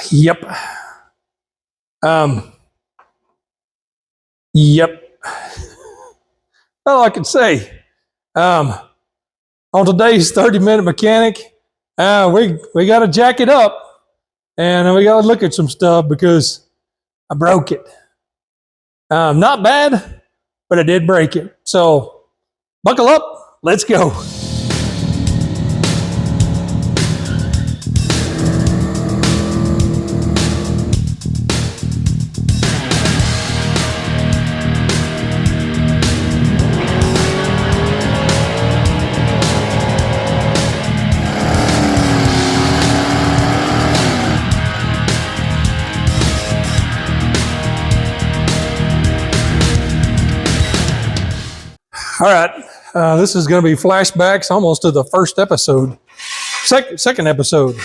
Yep. Yep. All I can say. On today's 30-minute mechanic, we got to jack it up, and we got to look at some stuff because I broke it. Not bad, but I did break it. So buckle up. Let's go. All right, this is going to be flashbacks almost to the first episode, second episode.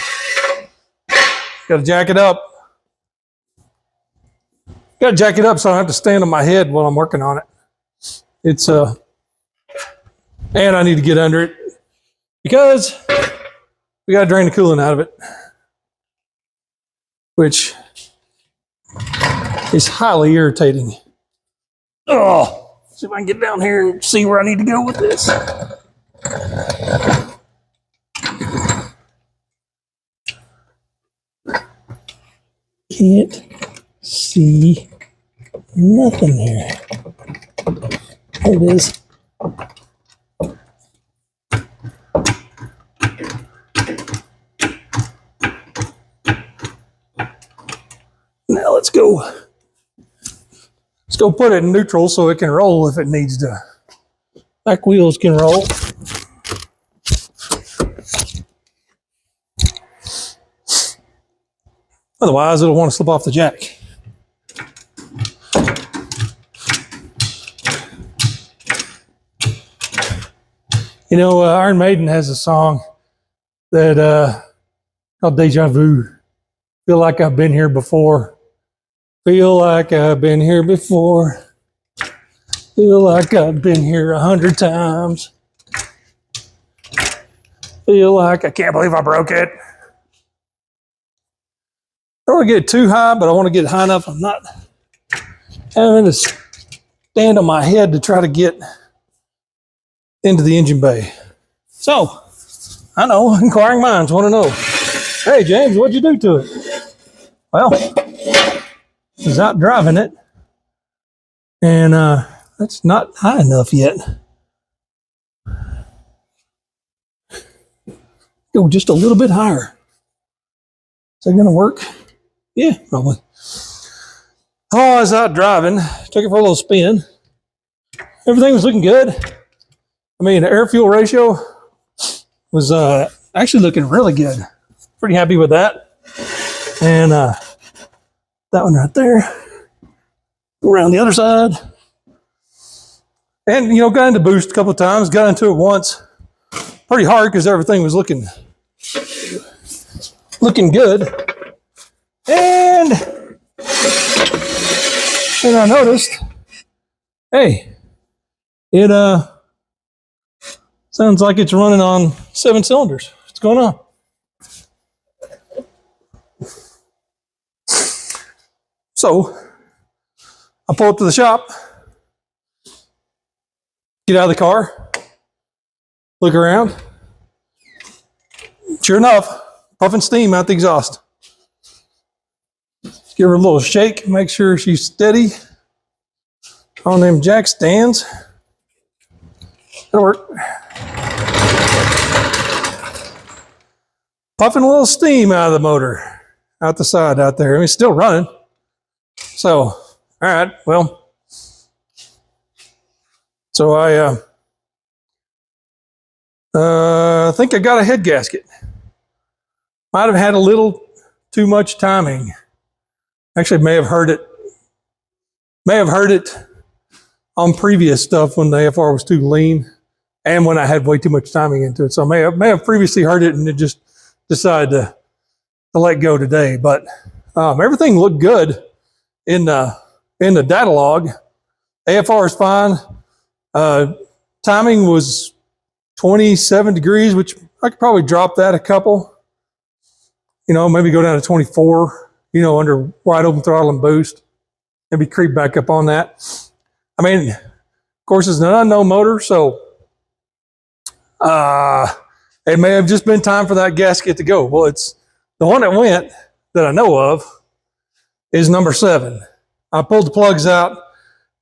Got to jack it up. Got to jack it up so I don't have to stand on my head while I'm working on it. It's and I need to get under it because we got to drain the coolant out of it, which is highly irritating. Oh. See if I can get down here and see where I need to go with this. Can't see nothing here. There it is. Now let's go. Let's go put it in neutral so it can roll if it needs to. Back wheels can roll. Otherwise, it'll want to slip off the jack. You know, Iron Maiden has a song that called Deja Vu. Feel like I've been here before. Feel like I've been here before. Feel like I've been here 100 times. Feel like I can't believe I broke it. I don't want to get too high, but I want to get high enough I'm not having to stand on my head to try to get into the engine bay. So, I know, inquiring minds want to know, hey James, what'd you do to it? Well, I was out driving it, and that's not high enough yet. Go just a little bit higher. Is that going to work? Yeah, probably. Oh, I was out driving, took it for a little spin. Everything was looking good. I mean, the air-fuel ratio was actually looking really good. Pretty happy with that. And that one right there. Go around the other side. And, you know, got into boost a couple of times. Got into it once. Pretty hard because everything was looking good. And I noticed, hey, it sounds like it's running on 7 cylinders. What's going on? So, I pull up to the shop, get out of the car, look around. Sure enough, puffing steam out the exhaust. Give her a little shake, make sure she's steady on them jack stands. That'll work. Puffing a little steam out of the motor, out the side out there. I mean, it's still running. So, all right, well, so I think I got a head gasket. Might have had a little too much timing. Actually, may have heard it on previous stuff when the AFR was too lean and when I had way too much timing into it. So I may have previously heard it and it just decided to let go today. But everything looked good in the data log. AFR is fine. Timing was 27 degrees, which I could probably drop that a couple. You know, maybe go down to 24. you know, under wide open throttle and boost. Maybe creep back up on that. I mean, of course, it's an unknown motor, so it may have just been time for that gasket to go. Well, it's the one that went that I know of is number 7. I pulled the plugs out,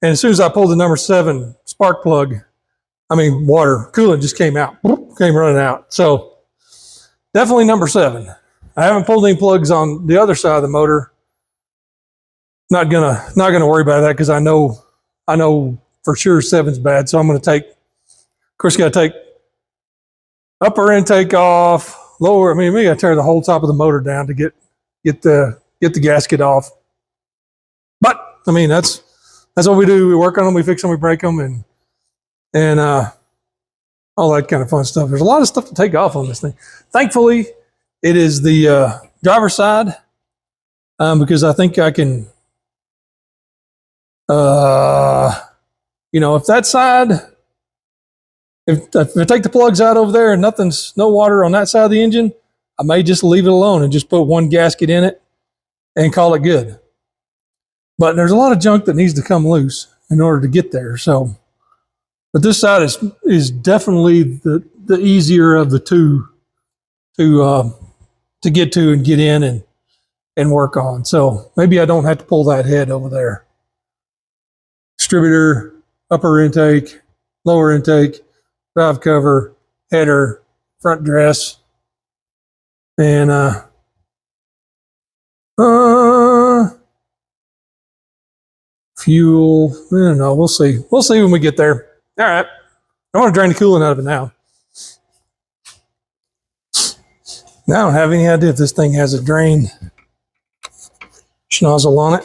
and as soon as I pulled the number 7 spark plug, I mean, water, coolant just came out, came running out. So definitely number 7. I haven't pulled any plugs on the other side of the motor. Not gonna worry about that because I know for sure 7's bad. So I'm gonna take, of course, you gotta take upper intake off, lower. I mean, we gotta tear the whole top of the motor down to get the gasket off. But I mean, that's what we do. We work on them, we fix them, we break them, and all that kind of fun stuff. There's a lot of stuff to take off on this thing. Thankfully, it is the driver's side because I think I can. You know, if that side, if I take the plugs out over there and no water on that side of the engine, I may just leave it alone and just put one gasket in it and call it good. But there's a lot of junk that needs to come loose in order to get there. So, but this side is definitely the easier of the two to get to and get in and work on. So maybe I don't have to pull that head over there. Distributor, upper intake, lower intake, valve cover, header, front dress, and fuel. I don't know. We'll see. We'll see when we get there. All right. I want to drain the coolant out of it now. Now I don't have any idea if this thing has a drain schnozzle on it.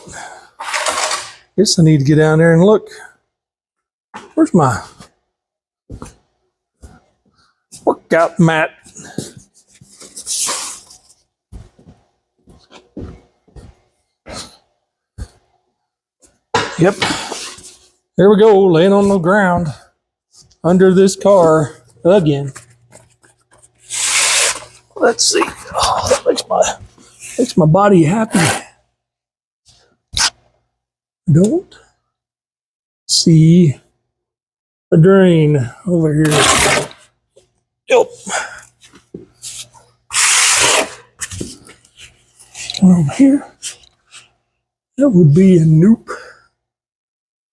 Guess I need to get down there and look. Where's my workout mat? Yep. There we go, laying on the ground under this car again. Let's see. Oh, that makes my body happy. Don't see a drain over here. Nope. Over here. That would be a nope.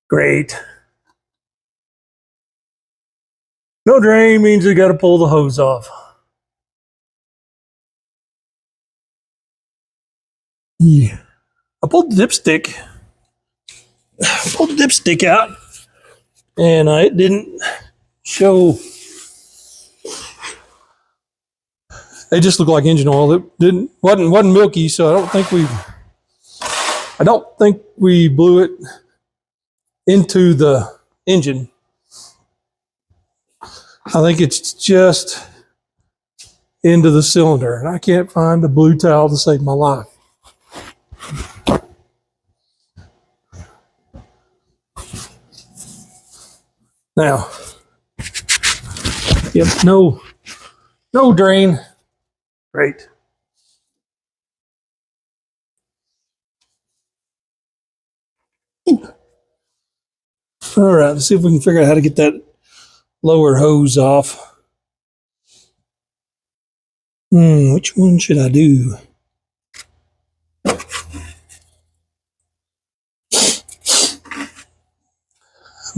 Great. No drain means you got to pull the hose off. Yeah. I pulled the dipstick. Out, and it didn't show. It just looked like engine oil. It wasn't milky, so I don't think we blew it into the engine. I think it's just into the cylinder, and I can't find the blue towel to save my life. Now, yep, no drain. Great. All right, let's see if we can figure out how to get that lower hose off. Which one should I do?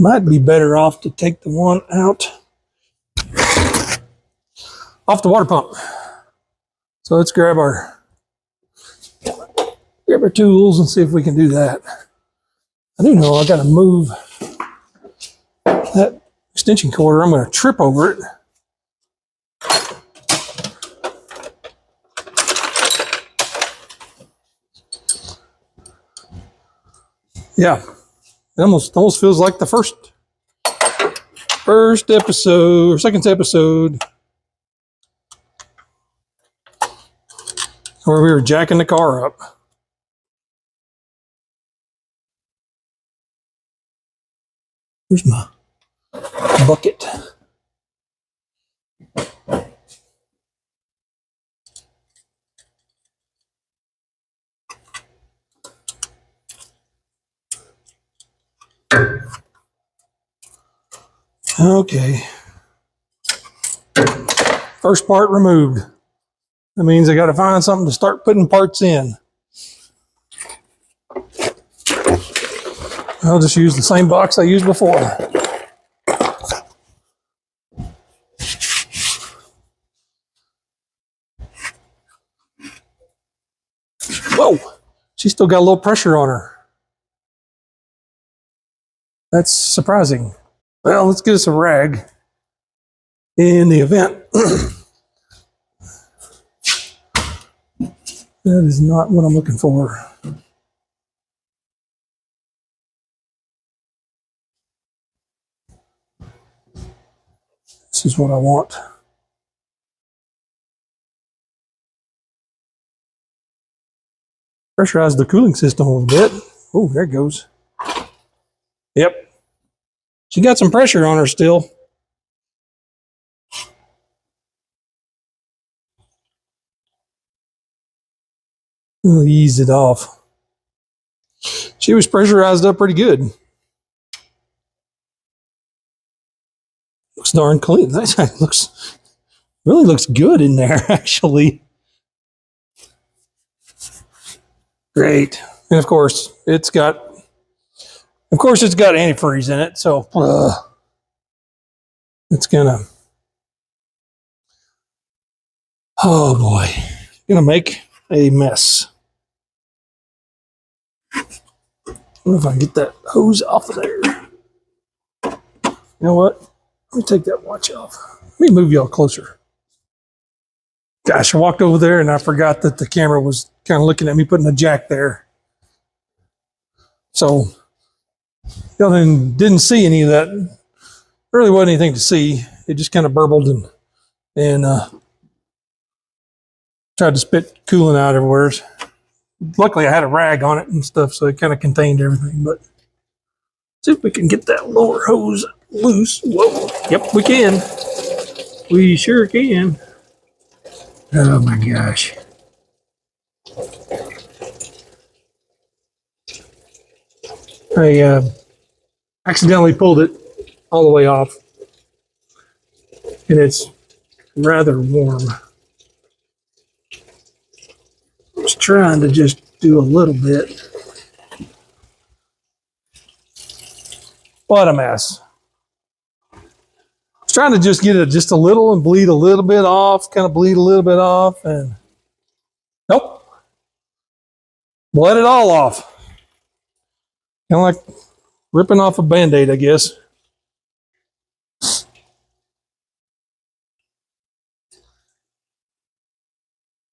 Might be better off to take the one out off the water pump. So let's grab our tools and see if we can do that. I do know I got to move that extension cord or I'm going to trip over it. Yeah. It almost feels like the first episode or second episode where we were jacking the car up. Here's my bucket. Okay. First part removed. That means I got to find something to start putting parts in. I'll just use the same box I used before. Whoa, she still got a little pressure on her. That's surprising. Well, let's get us a rag in the event. That is not what I'm looking for. This is what I want. Pressurize the cooling system a little bit. Oh, there it goes. Yep. She got some pressure on her still. We'll ease it off. She was pressurized up pretty good. Looks darn clean. That really looks good in there, actually. Great. And of course, it's got antifreeze in it, so it's gonna, oh boy, gonna make a mess. I don't know if I can get that hose off of there. You know what? Let me take that watch off. Let me move y'all closer. Gosh, I walked over there and I forgot that the camera was kind of looking at me putting a jack there. So, y'all didn't see any of that. Really wasn't anything to see. It just kind of burbled and tried to spit coolant out everywhere. Luckily, I had a rag on it and stuff, so it kind of contained everything. But see if we can get that lower hose loose. Whoa. Yep, we can. We sure can. Oh my gosh. I accidentally pulled it all the way off, and it's rather warm. I was trying to just do a little bit. What a mess. I was trying to just get it just a little and bleed a little bit off, kind of bleed a little bit off, and nope. Bled it all off. Kind of like ripping off a Band-Aid, I guess.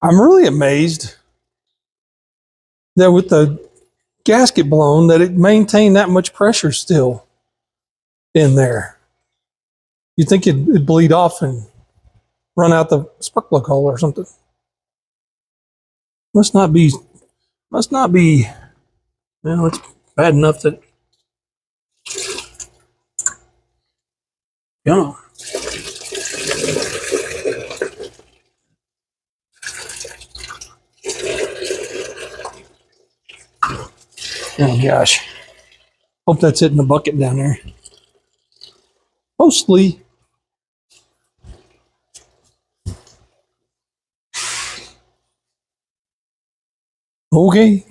I'm really amazed that with the gasket blown, that it maintained that much pressure still in there. You'd think it'd bleed off and run out the spark plug hole or something. Must not be, well, it's bad enough that, you know. Oh gosh. Hope that's it in the bucket down there. Mostly. Okay.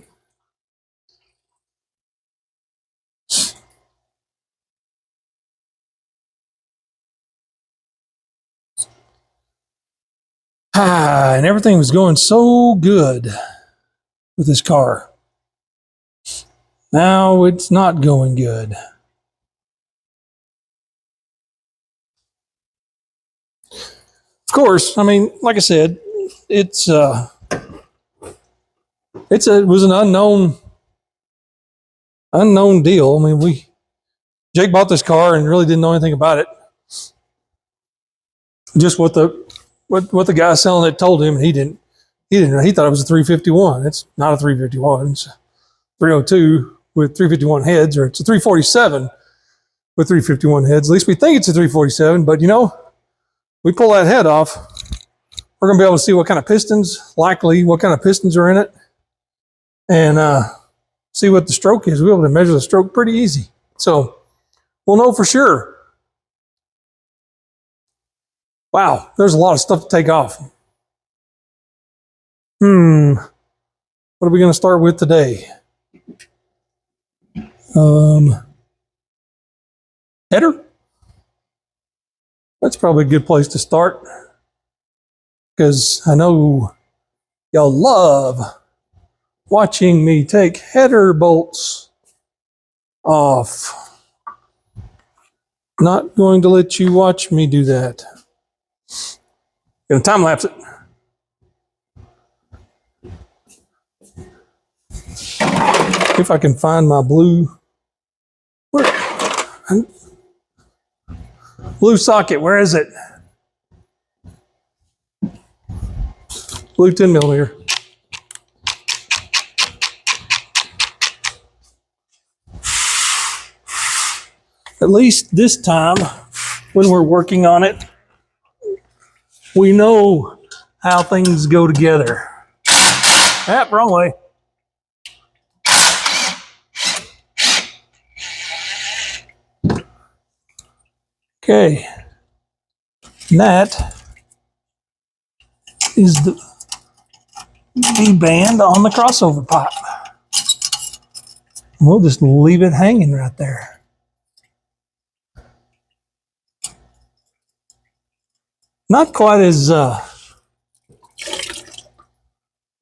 And everything was going so good with this car. Now it's not going good. Of course, I mean, like I said, it was an unknown deal. I mean, Jake bought this car and really didn't know anything about it. Just what the guy selling it told him, and he didn't know. He thought it was a 351. It's not a 351. It's a 302 with 351 heads, or it's a 347 with 351 heads. At least we think it's a 347, but you know, we pull that head off, we're going to be able to see what kind of pistons, likely what kind of pistons are in it, and see what the stroke is. We'll be able to measure the stroke pretty easy. So we'll know for sure Wow, there's a lot of stuff to take off. What are we going to start with today? Header? That's probably a good place to start, because I know y'all love watching me take header bolts off. Not going to let you watch me do that. Gonna time lapse it. If I can find my blue. Blue socket, where is it? Blue 10 millimeter. At least this time, when we're working on it, we know how things go together. Ah, wrong way. Okay, and that is the V-band on the crossover pipe. We'll just leave it hanging right there. Not quite as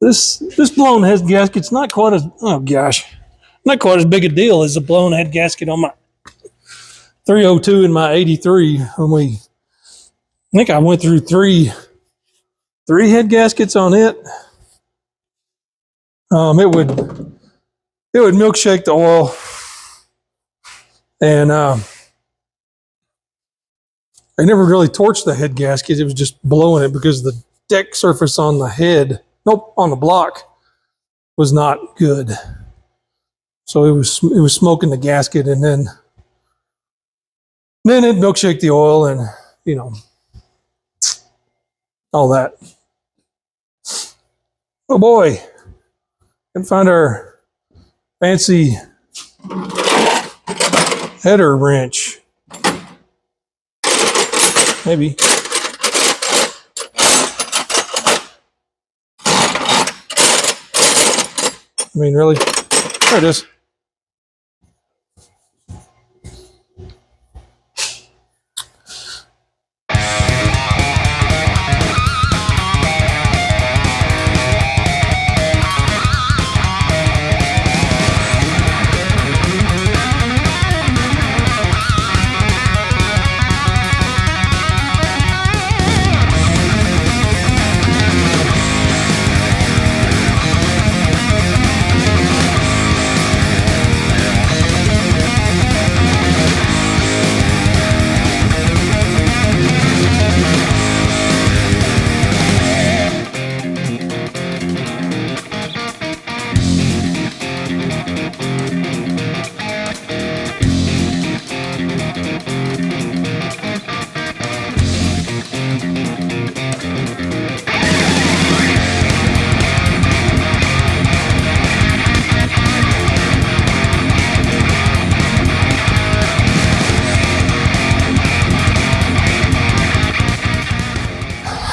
this blown head gasket's not quite as, oh gosh, not quite as big a deal as the blown head gasket on my 302 and my 83. I think I went through three head gaskets on it. It would milkshake the oil, and I never really torched the head gasket. It was just blowing it because the deck surface on the head, on the block, was not good. So it was smoking the gasket, and then it milkshake the oil, and all that. Oh boy, can find our fancy header wrench. Maybe. I mean, really? There it is.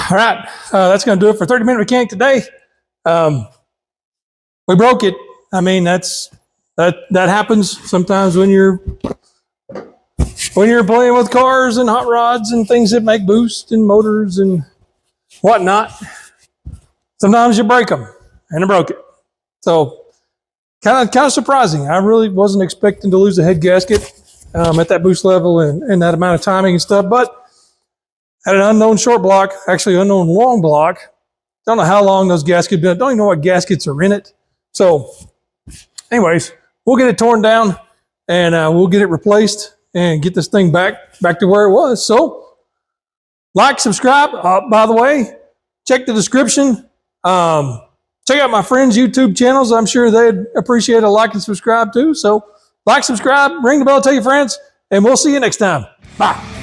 All right, that's going to do it for 30-minute mechanic today. We broke it. I mean, that happens sometimes when you're playing with cars and hot rods and things that make boost and motors and whatnot. Sometimes you break them, and I broke it. So kind of surprising. I really wasn't expecting to lose a head gasket at that boost level and that amount of timing and stuff, but had an unknown short block, actually unknown long block. Don't know how long those gaskets been. Don't even know what gaskets are in it. So anyways, we'll get it torn down, and we'll get it replaced and get this thing back to where it was. So like, subscribe. By the way, check the description. Check out my friends' YouTube channels. I'm sure they'd appreciate a like and subscribe too. So like, subscribe, ring the bell, tell your friends, and we'll see you next time. Bye.